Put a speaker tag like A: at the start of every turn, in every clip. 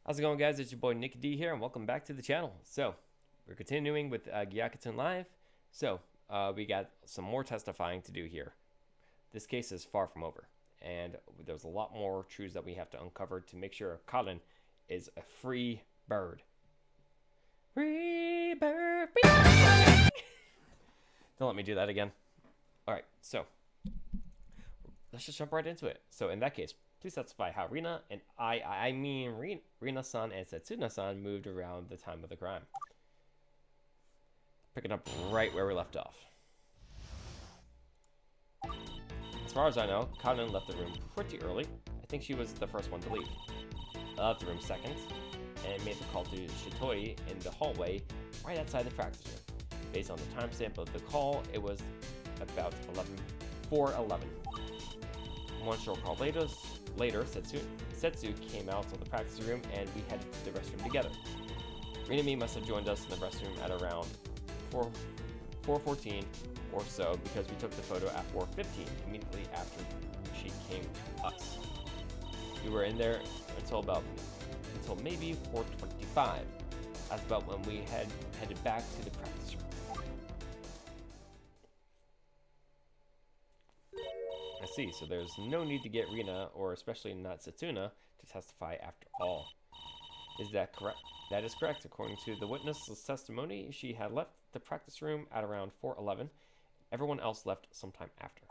A: How's it going, guys? It's your boy Nick D here, and welcome back to the channel. So, we're continuing with Gyakuten Live. So, we got some more testifying to do here. This case is far from over, and there's a lot more truths that we have to uncover to make sure Colin is a free bird. Free bird! Free bird! Don't let me do that again. Alright, so, let's just jump right into it. So, in that case, please testify how Rina and I mean Rina-san and Setsuna-san moved around the time of the crime. Picking up right where we left off. As far as I know, Kanon left the room pretty early. I think she was the first one to leave. I left the room second and made the call to Shitoi in the hallway right outside the practice room. Based on the timestamp of the call, it was about 4:11. One short call later, Setsu came out of the practice room and we headed to the restroom together. Rina and me must have joined us in the restroom at around 4:14 or so because we took the photo at 4:15, immediately after she came to us. We were in there until maybe 4:25. That's about when we headed back to the practice room. I see, so there's no need to get Rina, or especially not Setsuna, to testify after all. Is that correct? That is correct. According to the witness's testimony, she had left the practice room at around 4:11. Everyone else left sometime after.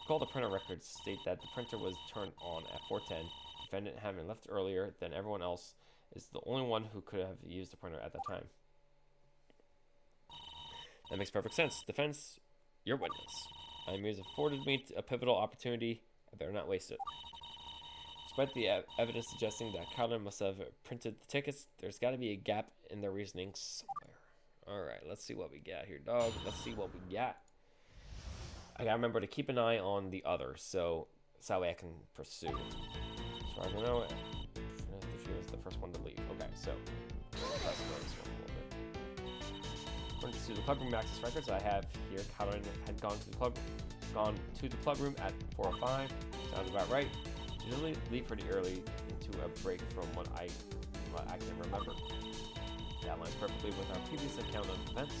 A: Recall the printer records state that the printer was turned on at 4:10. Defendant having left earlier than everyone else is the only one who could have used the printer at that time. That makes perfect sense. Defense, your witness. IMU afforded me a pivotal opportunity. I better not waste it. Despite the evidence suggesting that Kyler must have printed the tickets, there's got to be a gap in their reasoning somewhere. Alright, let's see what we got here, dog. Let's see what we got. I gotta remember to keep an eye on the others, so that way I can pursue. As far as I know, she was the first one to leave. Okay, so let's go this one a little bit. According to the clubroom access records I have here, Kyler had gone to the club room at 4:05. Sounds about right. She usually leave pretty early into a break from what I can remember. That lines perfectly with our previous account of events.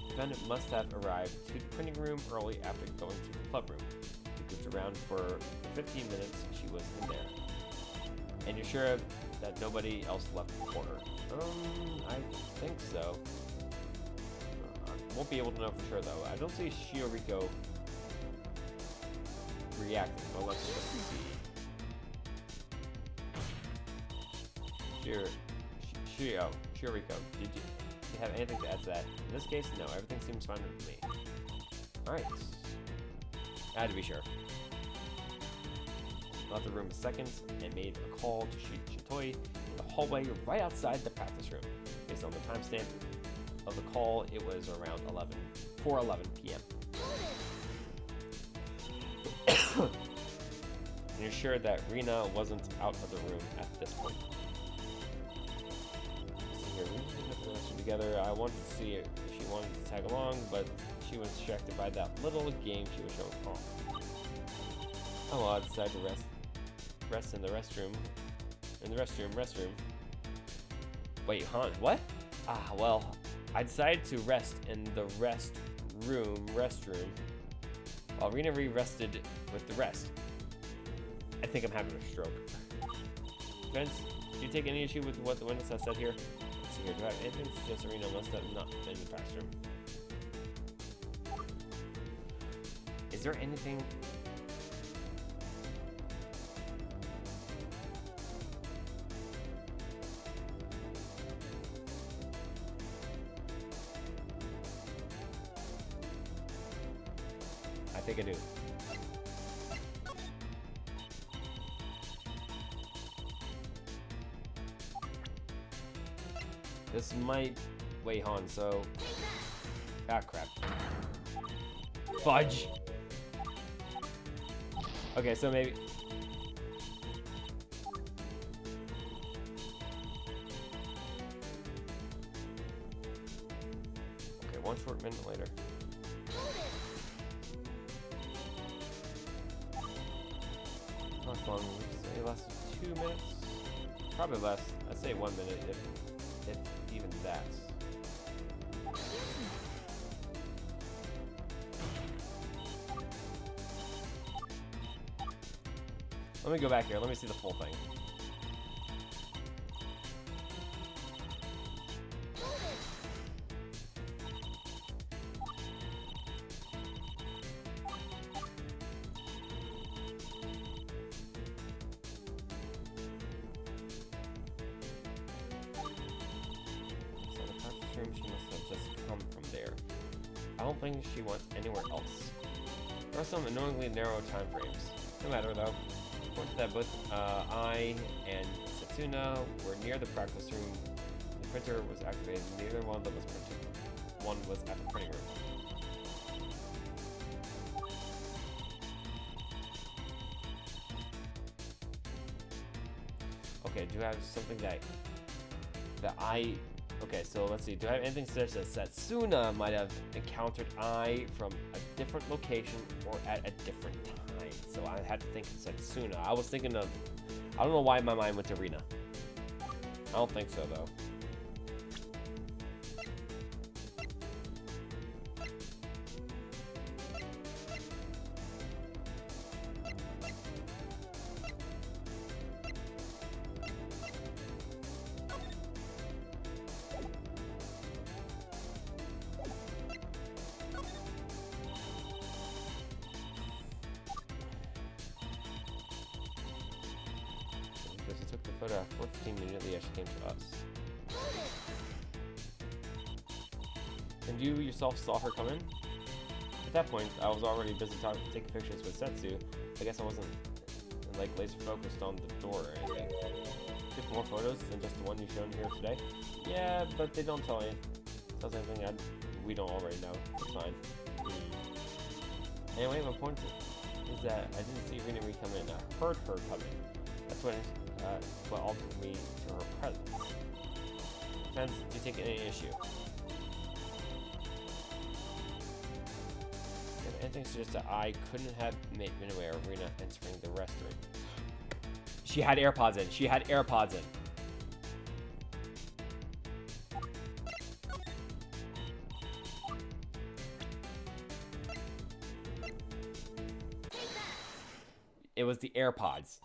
A: The defendant must have arrived to the printing room early after going to the club room. We goofed around for 15 minutes. She was in there. And you're sure that nobody else left before her? I think so. Won't be able to know for sure though. I don't see Shioriko reacting, but let's just see. Shioriko, did you have anything to add to that? In this case, no. Everything seems fine with me. Alright. I had to be sure. Left the room a second and made a call to Shitoi in the hallway right outside the practice room. Based on the timestamp of the call, it was around 4:11 p.m. And you're sure that Rina wasn't out of the room at this point? So here, we put the rest together. I wanted to see if she wanted to tag along, but she was distracted by that little game she was showing off. Oh well, I decided to rest in the restroom. Restroom. Wait, huh? What? Well, I decided to rest in the restroom, while Rina rested with the rest. I think I'm having a stroke. Vince, do you take any issue with what the witness has said here? Let's see here. Do I have anything to suggest Rina must have not been in the practice room? Is there anything? I think I do. This might... Wait, hon, so... crap. Fudge! Okay, so maybe... Okay, one short minute later. Not long, it lasted 2 minutes. Probably less. I'd say 1 minute, if even that. Let me go back here. Let me see the full thing. So the conference room, she must have just come from there. I don't think she went anywhere else. There are some annoyingly narrow time frames. No matter though. That both I and Setsuna were near the practice room. The printer was activated. Neither one of them was printing. One was at the printing room. Okay, do I have something that I... Okay, so let's see. Do I have anything such that Setsuna might have encountered I from a different location or at a different time? So I had to think of Setsuna. I was thinking of... I don't know why my mind went to Rina. I don't think so, though. Because he took the photo at 4:15 immediately as she came to us. And you yourself saw her come in? At that point, I was already busy taking pictures with Setsu. I guess I wasn't like laser focused on the door or anything. Took more photos than just the one you've shown here today? Yeah, but they don't tell you. Tells anything we don't already know. It's fine. Anyway, my point is that I didn't see Rina come in. I heard her come in. That's what altered me to her presence. Fans, do you take any issue? If anything suggests that I couldn't have been aware of Rina entering the restroom. She had AirPods in. She had AirPods in. It was the AirPods.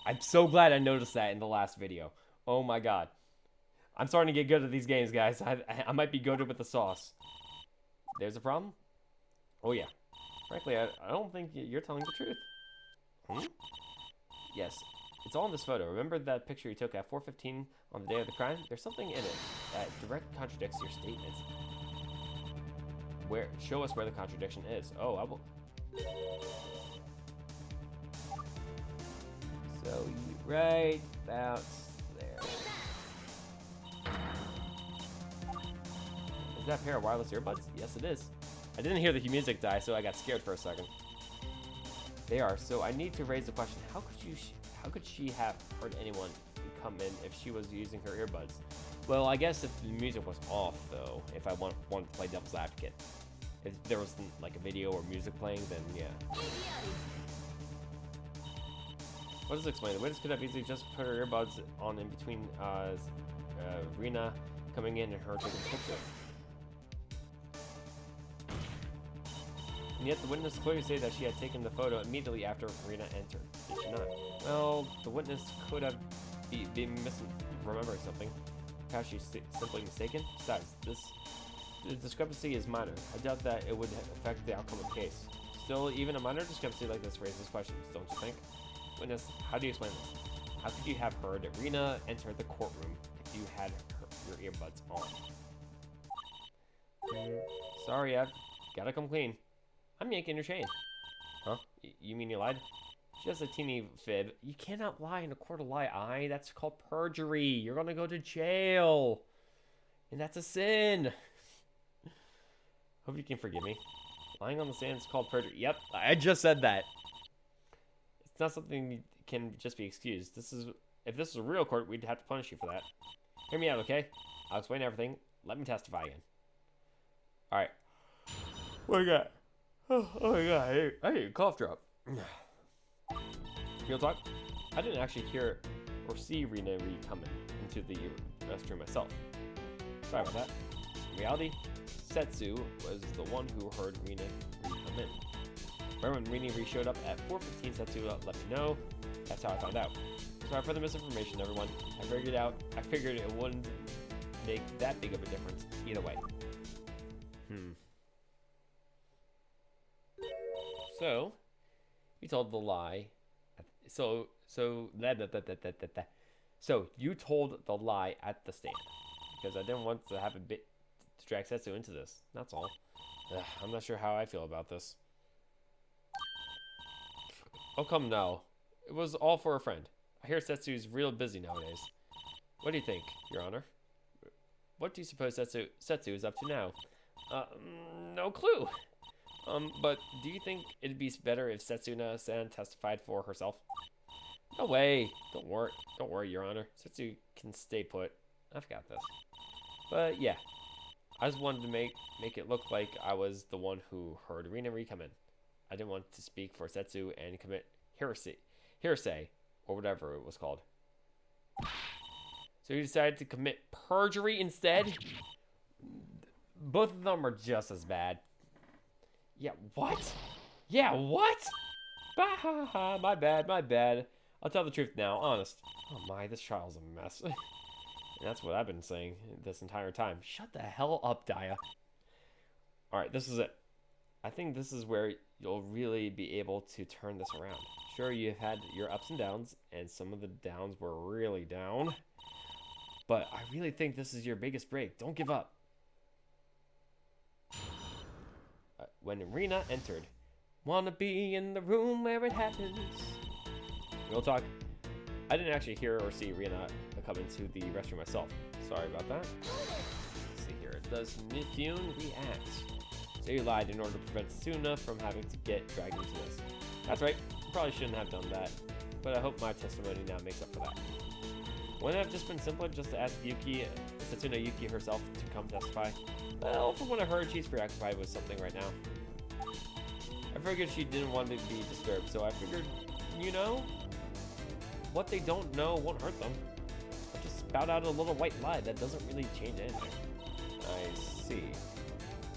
A: I'm so glad I noticed that in the last video. Oh my god. I'm starting to get good at these games, guys. I might be goated with the sauce. There's a problem? Oh yeah. Frankly, I don't think you're telling the truth. Hmm? Yes. It's all in this photo. Remember that picture you took at 4:15 on the day of the crime? There's something in it that directly contradicts your statements. Show us where the contradiction is. Oh, I will... So, right about there. Is that a pair of wireless earbuds? Yes, it is. I didn't hear the music die, so I got scared for a second. They are. So I need to raise the question: how could she have heard anyone come in if she was using her earbuds? Well, I guess if the music was off, though, if I wanted to play devil's advocate, if there was like a video or music playing, then yeah. What does it explain? The witness could have easily just put her earbuds on in between Rina coming in and her taking a picture. And yet the witness clearly stated that she had taken the photo immediately after Rina entered. Did she not? Well, the witness could have been remembering something. Perhaps she's simply mistaken. Besides, the discrepancy is minor. I doubt that it would affect the outcome of the case. Still, even a minor discrepancy like this raises questions, don't you think? Witness, how do you explain this? How could you have heard Rina enter the courtroom if you had your earbuds on? Sorry, I've gotta come clean. I'm yanking your chain. Huh? You mean you lied? Just a teeny fib. You cannot lie in a court of lie. That's called perjury. You're gonna go to jail. And that's a sin. Hope you can forgive me. Lying on the sand is called perjury. Yep, I just said that. It's not something that can just be excused. If this was a real court, we'd have to punish you for that. Hear me out, okay? I'll explain everything. Let me testify again. Alright. What do you got? Oh my god, I need a cough drop. Real talk? I didn't actually hear or see Rina coming into the restroom myself. Sorry about that. In reality, Setsu was the one who heard Rina come in. Remember when Rina showed up at 4:15, Setsu let me know. That's how I found out. Sorry for the misinformation, everyone. I figured it wouldn't make that big of a difference either way. So, you told the lie. So you told the lie at the stand because I didn't want to have a bit to drag Setsu into this. That's all. I'm not sure how I feel about this. Oh, come now. It was all for a friend. I hear Setsu's real busy nowadays. What do you think, Your Honor? What do you suppose Setsu is up to now? No clue. But do you think it'd be better if Setsuna-san testified for herself? No way. Don't worry, Your Honor. Setsu can stay put. I've got this. But yeah, I just wanted to make it look like I was the one who heard Rina come in. I didn't want to speak for Setsu and commit hearsay, or whatever it was called. So you decided to commit perjury instead? Both of them are just as bad. Yeah, what? Yeah, what? Bah, my bad. I'll tell the truth now, honest. Oh my, this trial's a mess. And that's what I've been saying this entire time. Shut the hell up, Daya. Alright, this is it. I think this is where you'll really be able to turn this around. Sure, you've had your ups and downs, and some of the downs were really down. But I really think this is your biggest break. Don't give up. When Rina entered, wanna be in the room where it happens. Real talk, I didn't actually hear or see Rina come into the restroom myself. Sorry about that. Let's see here. Does Mifune react? So you lied in order to prevent Suna from having to get dragged into this. That's right. Probably shouldn't have done that. But I hope my testimony now makes up for that. Wouldn't it have just been simpler just to ask Setsuna Yuki herself to come testify? Well, from what I heard, she's preoccupied with something right now. I figured she didn't want to be disturbed, so I figured, you know, what they don't know won't hurt them. I'll just spout out a little white lie that doesn't really change anything. I see.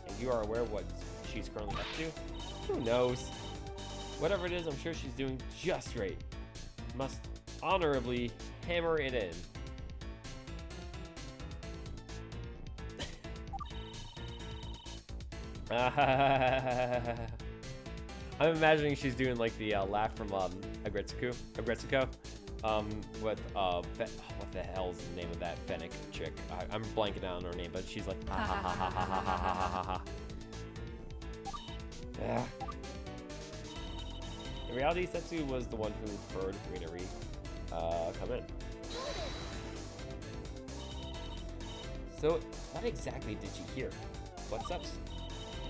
A: And you are aware of what she's currently up to? Who knows? Whatever it is, I'm sure she's doing just great. Must honorably hammer it in. I'm imagining she's doing like the laugh from Agretsuko, with what the hell's the name of that Fennec chick? I'm blanking out on her name, but she's like ha ha ha ha ha ha ha ha ha. Yeah. In reality, Setsu was the one who heard Rina come in. So, what exactly did she hear? What's up?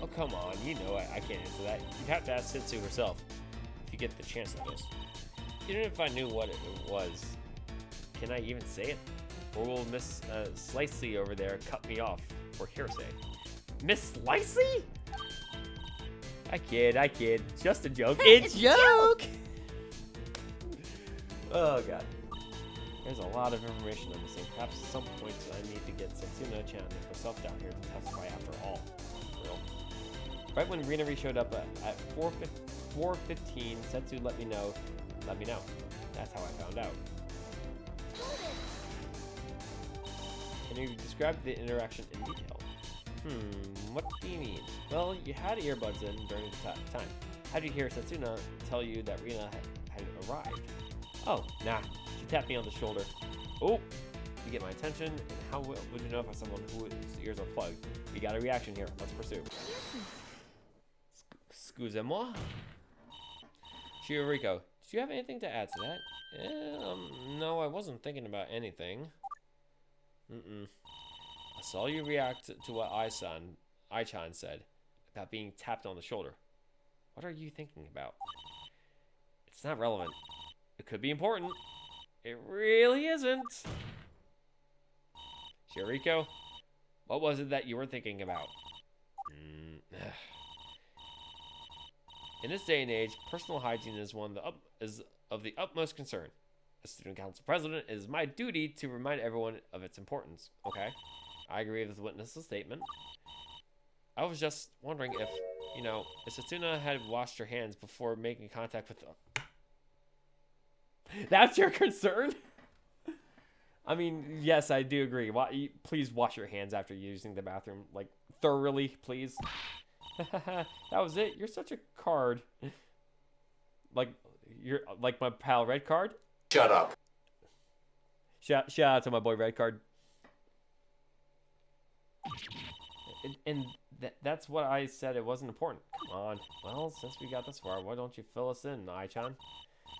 A: Oh, come on, you know I can't answer that. You'd have to ask Setsu herself, if you get the chance at this. Even if I knew what it was, can I even say it? Or will Miss Slicey over there cut me off for hearsay? Miss Slicey? I kid. Just a joke. It's a joke! Oh, God. There's a lot of information on this thing. Perhaps at some point I need to get Setsuna-chan herself down here to testify after all. Real. Right when Rina showed up at 4:15, Setsu let me know. That's how I found out. Can you describe the interaction in detail? What do you mean? Well, you had earbuds in during the time. How did you hear Setsuna tell you that Rina had arrived? Oh, nah. She tapped me on the shoulder. Oh, you get my attention, and how would you know if I'm someone whose ears are plugged? We got a reaction here. Let's pursue. Excusez-moi? Shioriko, did you have anything to add to that? No, I wasn't thinking about anything. I saw you react to what Ai-chan said about being tapped on the shoulder. What are you thinking about? It's not relevant. It could be important. It really isn't. Shioriko, what was it that you were thinking about? In this day and age, personal hygiene is of the utmost concern. As student council president, it is my duty to remind everyone of its importance. Okay, I agree with the witness's statement. I was just wondering if, if Satsuna had washed her hands before making contact with... That's your concern? I mean, yes, I do agree. Please wash your hands after using the bathroom, like, thoroughly, please. That was it. You're such a card. You're like my pal Red Card.
B: Shut up.
A: Shout out to my boy Red Card. And that's what I said. It wasn't important. Come on. Well, since we got this far, why don't you fill us in, Ai-chan?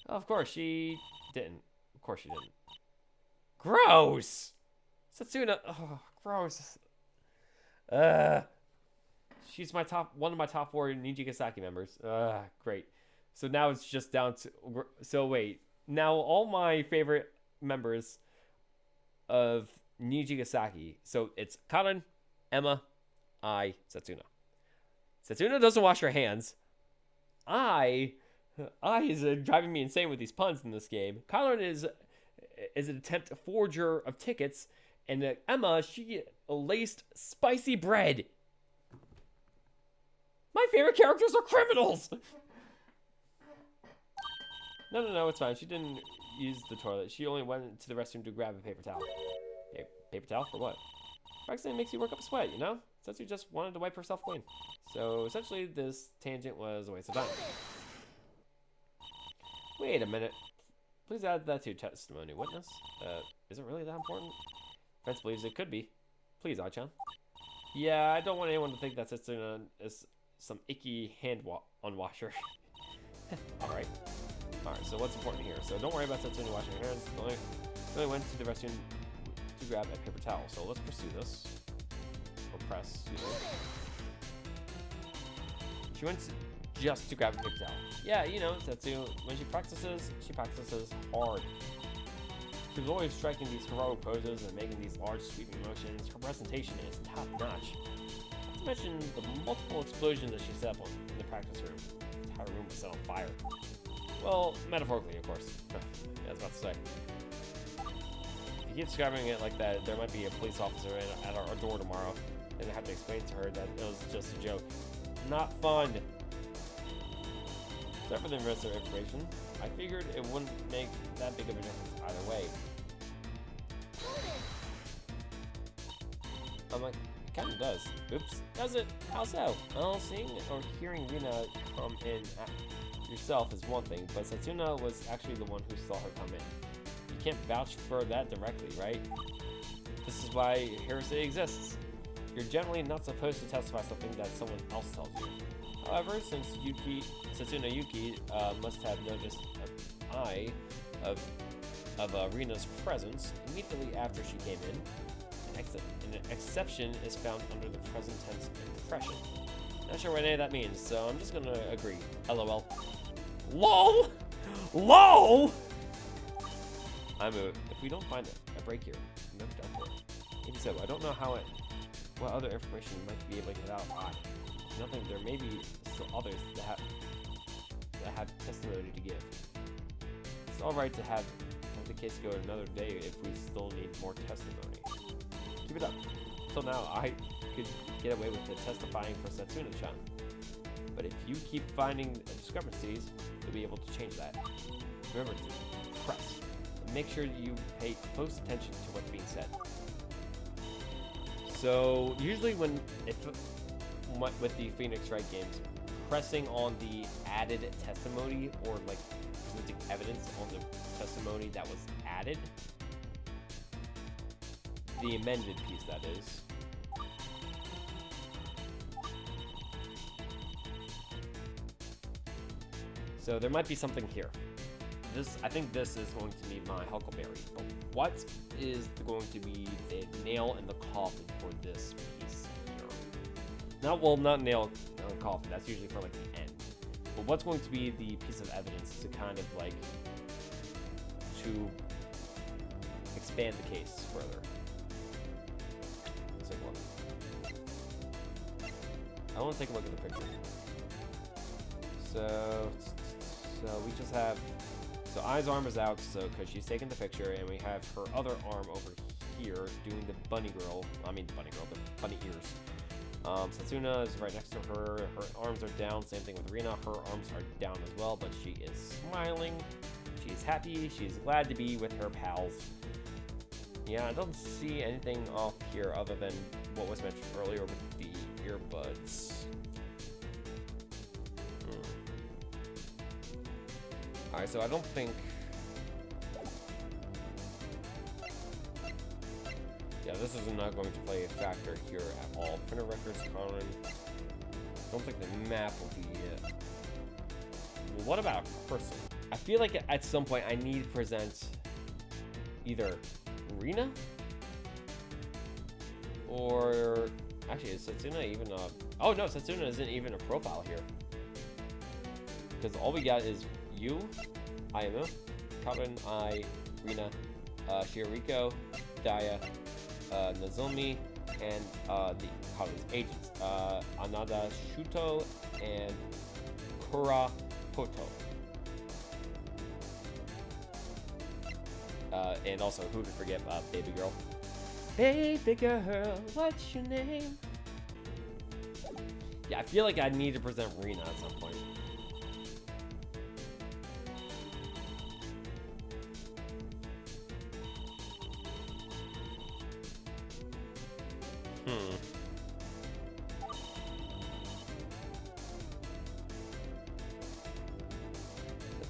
A: Of course she didn't. Of course she didn't. Gross. Satsuna. Oh, gross. She's one of my top 4 Nijigasaki members. Great. So now it's just down to... So wait. Now all my favorite members of Nijigasaki. So it's Karin, Emma, I, Satsuna. Satsuna doesn't wash her hands. I is driving me insane with these puns in this game. Karin is an attempt forger of tickets. And Emma, she laced spicy bread. My favorite characters are criminals! No, it's fine. She didn't use the toilet. She only went to the restroom to grab a paper towel. Paper towel for what? Practicing makes you work up a sweat, you know? Since you just wanted to wipe herself clean. So essentially, this tangent was a waste of time. Wait a minute. Please add that to your testimony, witness. Is it really that important? Defense believes it could be. Please, Ai-chan. Yeah, I don't want anyone to think that Satsuna is some icky hand unwasher. Alright, so what's important here? So don't worry about Satsuna washing her hands. Only went to the restroom to grab a paper towel. So let's pursue this. Or press, excuse me. She went just to grab a paper towel. Yeah, Satsuna, when she practices hard. She was always striking these heroic poses and making these large sweeping motions. Her presentation is top notch. Not to mention the multiple explosions that she set up in the practice room. The entire room was set on fire. Well, metaphorically, of course. Yeah, I was about to say. If you keep describing it like that, there might be a police officer at our door tomorrow, and I have to explain to her that it was just a joke. Not fun. Except for the rest of the information, I figured it wouldn't make that big of a difference either way. I'm like, it kind of does. Oops, does it? How so? Well, seeing or hearing Rina come in yourself is one thing, but Satsuna was actually the one who saw her come in. You can't vouch for that directly, right? This is why hearsay exists. You're generally not supposed to testify something that someone else tells you. However, since Satsuna Yuki must have noticed an eye of Rina's presence immediately after she came in, an exception is found under the present tense impression. Not sure what any of that means, so I'm just gonna agree. LOL. LOL! LOL! If we don't find a break here, I'm never done for it. Maybe so. I don't know what other information you might be able to get out. Nothing. There may be still others that have testimony to give. It's all right to have the case go another day if we still need more testimony. Keep it up. Until now, I could get away with testifying for Satsuna-chan. But if you keep finding discrepancies, you'll be able to change that. Remember to press. And make sure you pay close attention to what's being said. So usually with the Phoenix Wright games, pressing on the added testimony or like presenting evidence on the testimony that was added, the amended piece that is, so there might be something here. I think this is going to be my Huckleberry, but what is going to be the nail in the coffin for this piece here? Not nail in the coffin, that's usually for like the end. But what's going to be the piece of evidence to kind of like, to expand the case further? Let's take a look. I want to take a look at the picture. So we just have So Ai's arm is out, so because she's taking the picture, and we have her other arm over here doing the bunny girl. I mean, the bunny ears. Setsuna is right next to her. Her arms are down. Same thing with Rina. Her arms are down as well, but she is smiling. She's happy. She's glad to be with her pals. Yeah, I don't see anything off here other than what was mentioned earlier with the earbuds. Alright, so I don't think... Yeah, this is not going to play a factor here at all. Printer records, common. Don't think the map will be it. Well, what about a person? I feel like at some point I need to present either Rina or... Actually, is Setsuna even a... Oh no, Setsuna isn't even a profile here. Because all we got is you, Ayumu, Karin, Ai, Rina, Shiriko, Daya, Nozomi, and the Karin's agents, Anada Shuto and Kura Poto. And also, who could forget Baby Girl? Baby Girl, what's your name? Yeah, I feel like I need to present Rina at some point.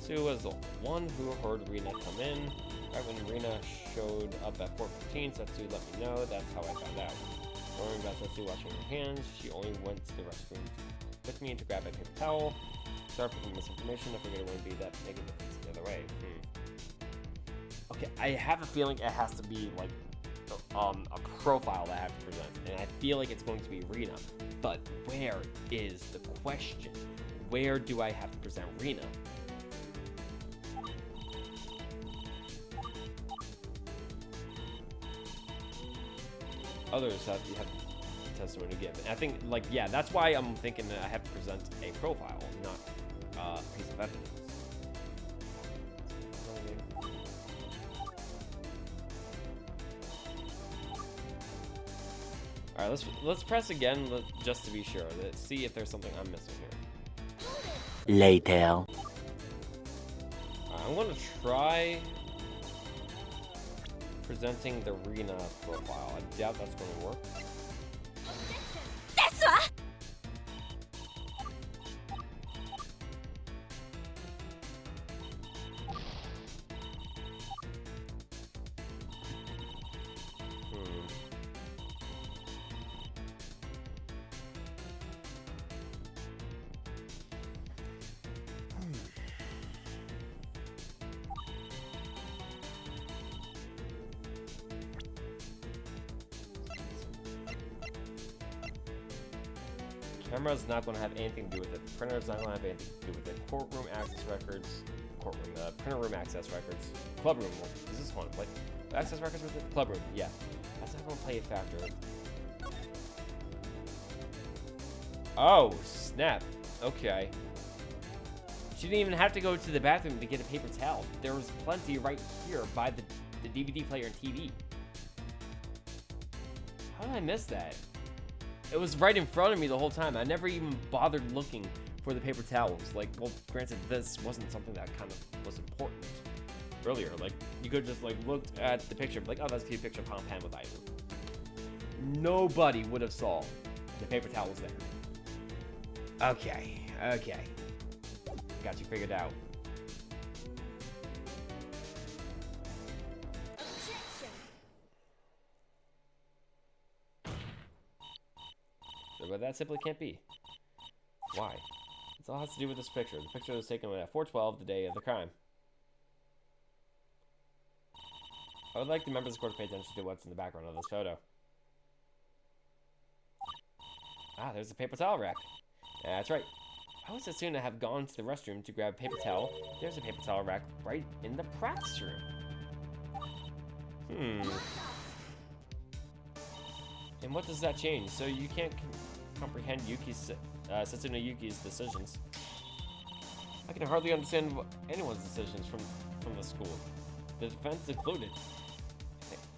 A: Tetsu was the one who heard Rina come in. Right when Rina showed up at 4:15, Tetsu let me know. That's how I found out. Learning about Tetsu washing her hands, she only went to the restroom with me to grab a paper towel. Sorry for the misinformation. I figured it wouldn't be that big of a difference the other way. Okay, I have a feeling it has to be like a profile that I have to present, and I feel like it's going to be Rina. But where is the question? Where do I have to present Rina? Others have testimony to give. And I think, like, yeah, that's why I'm thinking that I have to present a profile, not a piece of evidence. All right, let's press again just to be sure. Let's see if there's something I'm missing here.
B: Later.
A: I'm gonna try presenting the Rina profile. I doubt that's going to work. Camera's not going to have anything to do with it. The printer's not going to have anything to do with it. Courtroom access records. Printer room access records. Club room. Is this one? Like, access records with it? Club room. Yeah. That's not going to play a factor. Oh, snap. Okay. She didn't even have to go to the bathroom to get a paper towel. There was plenty right here by the DVD player and TV. How did I miss that? It was right in front of me the whole time. I never even bothered looking for the paper towels. Like, well, granted, this wasn't something that kind of was important earlier. Like, you could just, like, looked at the picture, like, oh, that's a cute picture of Pan with Ivan. Nobody would have saw the paper towels there. Okay. Got you figured out. But that simply can't be. Why? It all has to do with this picture. The picture was taken at 4:12, the day of the crime. I would like the members of the court to pay attention to what's in the background of this photo. Ah, there's a paper towel rack. That's right. How would Setsuna have gone to the restroom to grab a paper towel? There's a paper towel rack right in the practice room. And what does that change? So you can't comprehend Setsuna Yuki's decisions. I can hardly understand anyone's decisions from the school, the defense included.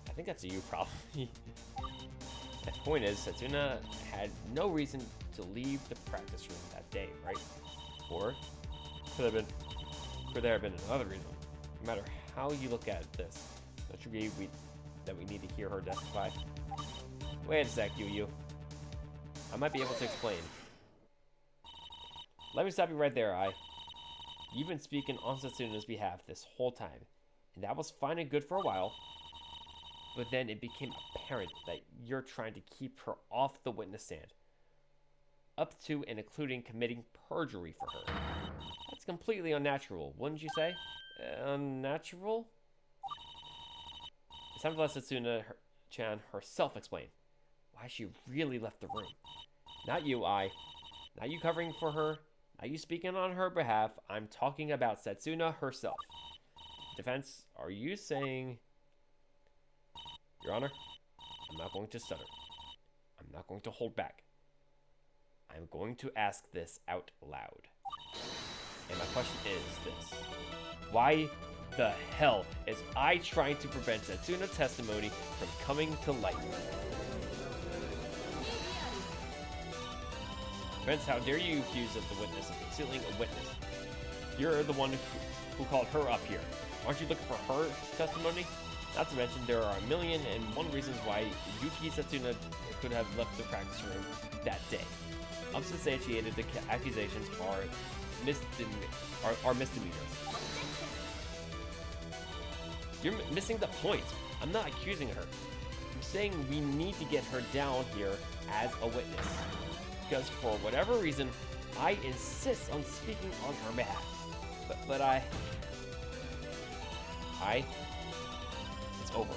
A: I think that's a you problem. The point is, Setsuna had no reason to leave the practice room that day, right? Or could there have been another reason? No matter how you look at this, don't you agree that we need to hear her testify? Wait a sec, Yu. I might be able to explain. Let me stop you right there, You've been speaking on Setsuna's behalf this whole time, and that was fine and good for a while. But then it became apparent that you're trying to keep her off the witness stand, up to and including committing perjury for her. That's completely unnatural, wouldn't you say? Unnatural? It's time to let Setsuna-chan herself explain why she really left the room. Not you, Not you covering for her. Not you speaking on her behalf. I'm talking about Setsuna herself. Defense, are you saying... Your Honor, I'm not going to stutter. I'm not going to hold back. I'm going to ask this out loud. And my question is this. Why the hell is I trying to prevent Setsuna's testimony from coming to light? Defense, how dare you accuse of the witness of concealing a witness? You're the one who called her up here. Aren't you looking for her testimony? Not to mention, there are 1,000,001 reasons why Yuki Setsuna could have left the practice room that day. Unsubstantiated accusations are misdemeanors. You're missing the point. I'm not accusing her. I'm saying we need to get her down here as a witness. Because for whatever reason, I insist on speaking on her behalf. But it's over.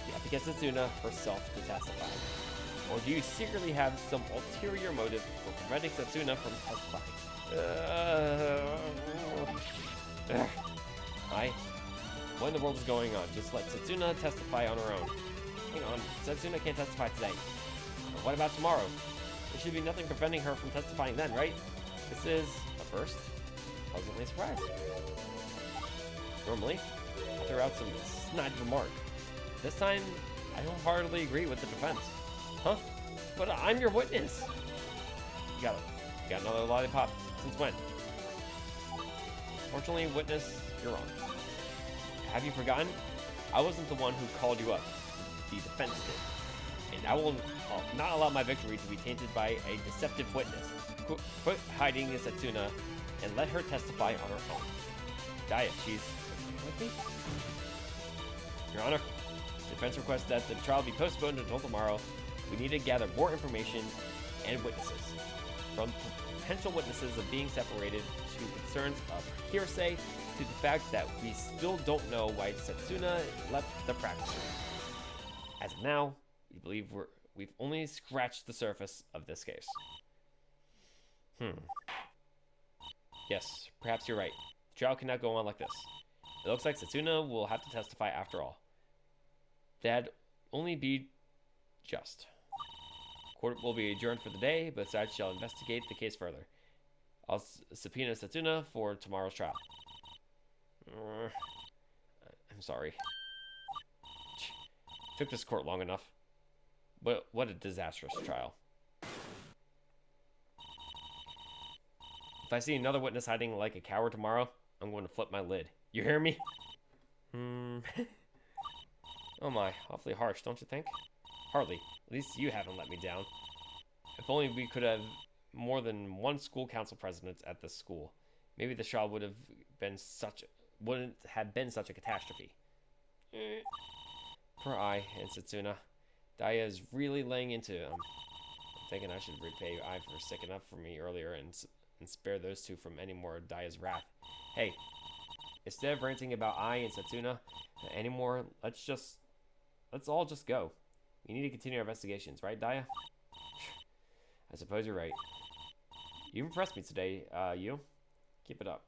A: You have to get Setsuna herself to testify. Or do you secretly have some ulterior motive for preventing Setsuna from testifying? What in the world is going on? Just let Setsuna testify on her own. Hang on, Setsuna can't testify today. But what about tomorrow? There should be nothing preventing her from testifying then, right? This is, at first, pleasantly surprised. Normally, I throw out some snide remark. This time, I wholeheartedly agree with the defense. Huh? But I'm your witness! You got another lollipop? Since when? Fortunately, witness, you're wrong. Have you forgotten? I wasn't the one who called you up. The defense did. And I will not allow my victory to be tainted by a deceptive witness. Quit hiding Setsuna and let her testify on her own. Diet, she's with me? Your Honor, defense requests that the trial be postponed until tomorrow. We need to gather more information and witnesses. From potential witnesses of being separated to concerns of hearsay to the fact that we still don't know why Setsuna left the practice room. As of now, we believe we've only scratched the surface of this case. Yes, perhaps you're right. The trial cannot go on like this. It looks like Setsuna will have to testify after all. That'd only be just. Court will be adjourned for the day, but sides shall investigate the case further. I'll subpoena Setsuna for tomorrow's trial. I'm sorry. Took this court long enough. What a disastrous trial. If I see another witness hiding like a coward tomorrow, I'm going to flip my lid. You hear me? Oh my, awfully harsh, don't you think? Hardly. At least you haven't let me down. If only we could have more than one school council president at this school. Maybe the trial wouldn't have been such a catastrophe. Poor Ai and Setsuna. Daya is really laying into him. I'm thinking I should repay Ai for sticking up for me earlier and spare those two from any more Daya's wrath. Hey, instead of ranting about Ai and Setsuna anymore, let's all just go. We need to continue our investigations, right, Daya? I suppose you're right. You impressed me today, you. Keep it up.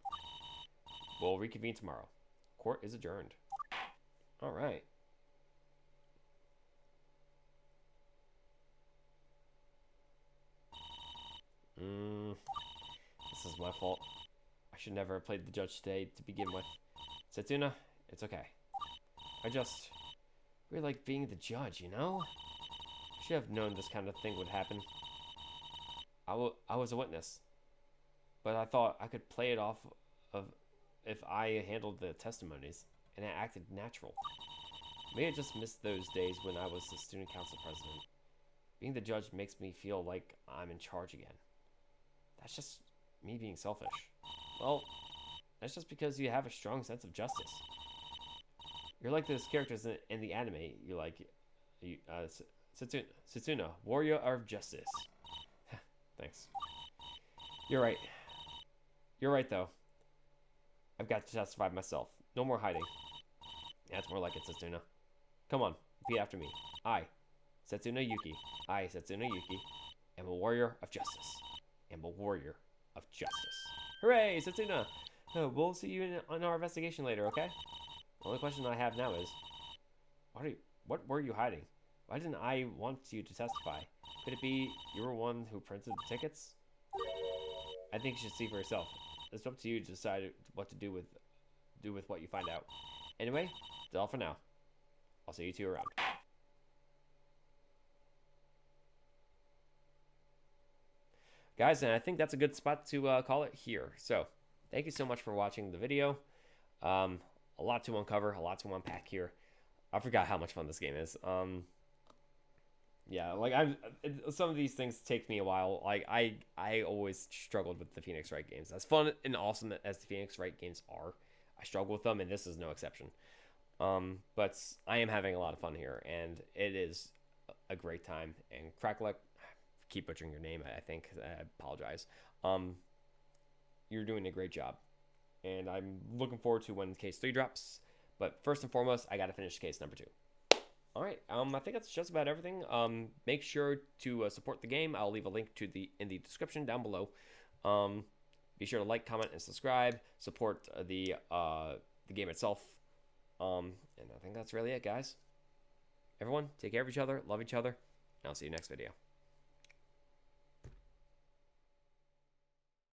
A: We'll reconvene tomorrow. Court is adjourned. All right. This is my fault. I should never have played the judge today to begin with. Setsuna, it's okay. I just really like being the judge, you know? I should have known this kind of thing would happen. I was a witness, but I thought I could play it off of if I handled the testimonies and I acted natural. Maybe I just missed those days when I was the student council president. Being the judge makes me feel like I'm in charge again. That's just me being selfish. Well, that's just because you have a strong sense of justice. You're like those characters in the anime. Setsuna, warrior of justice. Thanks. You're right. You're right, though. I've got to justify myself. No more hiding. That's more like it, Setsuna. Come on, repeat after me. I, Setsuna Yuki. I, Setsuna Yuki, am a warrior of justice. Am a warrior of justice. Hooray, Setsuna! We'll see you on our investigation later, okay? The only question I have now is, what were you hiding? Why didn't I want you to testify? Could it be you were one who printed the tickets? I think you should see for yourself. It's up to you to decide what to do with what you find out. Anyway, that's all for now. I'll see you two around. Guys, and I think that's a good spot to call it here. So, thank you so much for watching the video. A lot to uncover, a lot to unpack here. I forgot how much fun this game is. Yeah, like some of these things take me a while. Like I always struggled with the Phoenix Wright games. As fun and awesome as the Phoenix Wright games are, I struggle with them, and this is no exception. But I am having a lot of fun here, and it is a great time. And Crackluck, keep butchering your name, I think. I apologize. You're doing a great job, and I'm looking forward to when case 3 drops. But first and foremost, I got to finish case number 2. All right, I think that's just about everything. Make sure to support the game. I'll leave a link to in the description down below. Be sure to like, comment, and subscribe. Support the game itself. And I think that's really it, guys. Everyone, take care of each other, love each other, and I'll see you next video.